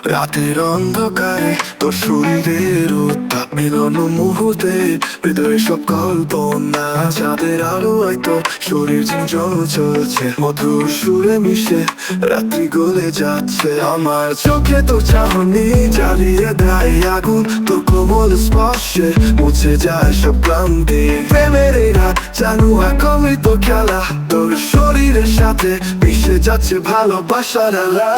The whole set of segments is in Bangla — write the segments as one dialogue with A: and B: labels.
A: রাতের অন্ধকারে তোর শরীরের উত্তাপ মিলন মুহূর্তে হৃদয়ে সব কল্পনা চাঁদের আলোয় তোর শরীর ঝিমঝম চলছে মধুর সুরে মিশে রাত্রি গলে যাচ্ছে আমার চোখে তো চাহনি জ্বালিয়ে দেয় আগুন তোর কোমল স্পর্শে মুছে যায় সব ক্লান্তি প্রেমের এই রাত জানু একই তো খেলা তোর শরীরের সাথে মিশে যাচ্ছে ভালোবাসার আলা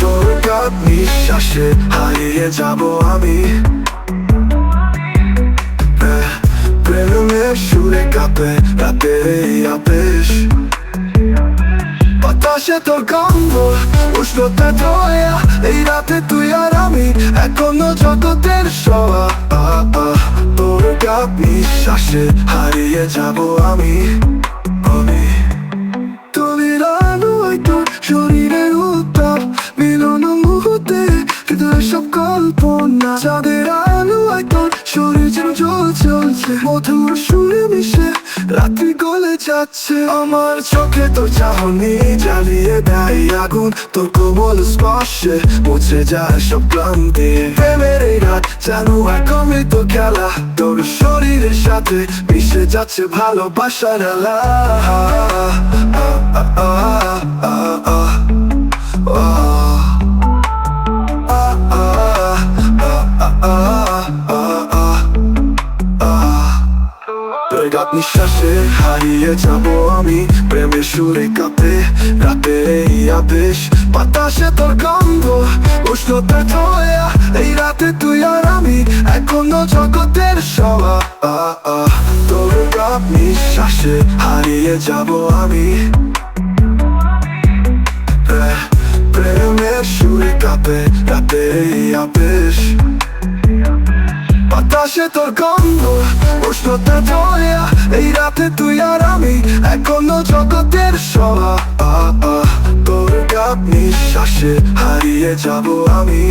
A: তোর গান নিঃশ্বাসে হারিয়ে যাব আমি প্রেমের সুরে কাঁপে রাতের এই আবেশ বাতাসে তোর গন্ধ উষ্ণতা দয়া এই রাতে তুই আর আমি এক অন্য জগতের ছোঁয়া তোর গান নিঃশ্বাসে হারিয়ে যাব আমি তুলির আলোয় তোর শরীরের উত্তাপ মিলন মুহূর্তে হৃদয় সব কল্পনা চাঁদের আলোয় তোর শরীর যেন চলছে মধুর সুরে মিশে রাত্রি গলে যাচ্ছে আমার চোখে তোর চাহনি জ্বালিয়ে দেয় আগুন তোর কোমল স্পর্শে মুছে যায় সব ক্লান্তি প্রেমের এই রাত জানু একই তো খেলা তোর শরীরের সাথে মিশে যাচ্ছে ভালোবাসার আলা তোর গান নিঃশ্বাসে হারিয়ে যাব আমি প্রেমের সুরে কাঁপে রাতে এই আবেশ বাতাসে তোর গন্ধ উষ্ণতা দয়া এই রাতে তুই আর আমি এক অন্য জগতের ছোঁয়া তোর গান নিঃশ্বাসে হারিয়ে যাব আমি প্রেমের সুরে কাঁপে রাতে এই আবেশ বাতাসে তোর গন্ধ উষ্ণতা দয়া এই রাতে তুই আর আমি এক অন্য জগতের ছোঁয়া তোর গান নিঃশ্বাসে হারিয়ে যাব আমি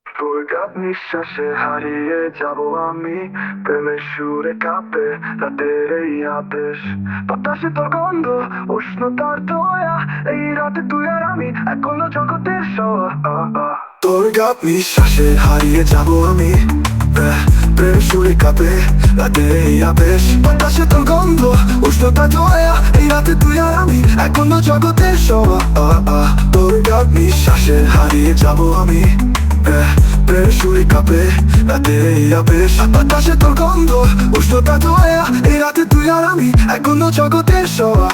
A: তোর গান নিঃশ্বাসে হারিয়ে যাব আমি প্রেমের সুরে কাঁপে রাতের এই আবেশ বাতাসে তোর গন্ধ উষ্ণতার দয়া এই রাতে তুই আর আমি এক অন্য জগতের ছোঁয়া তোর গান নিঃশ্বাসে হারিয়ে যাব আমি প্রেমের সুরে কাঁপে রাতের এই আবেশ বাতাসে তোর গন্ধ উষ্ণতার দয়া এই রাতে তুই আর আমি এক অন্য জগতের ছোঁয়া তোর গান নিঃশ্বাসে হারিয়ে যাব আমি প্রেমের সুরে কাঁপে রাতে এই আবেশ বাতাসে তোর গন্ধ উষ্ণতা দয়া এই রাতে তুই আর আমি এক অন্য জগতের ছোঁয়া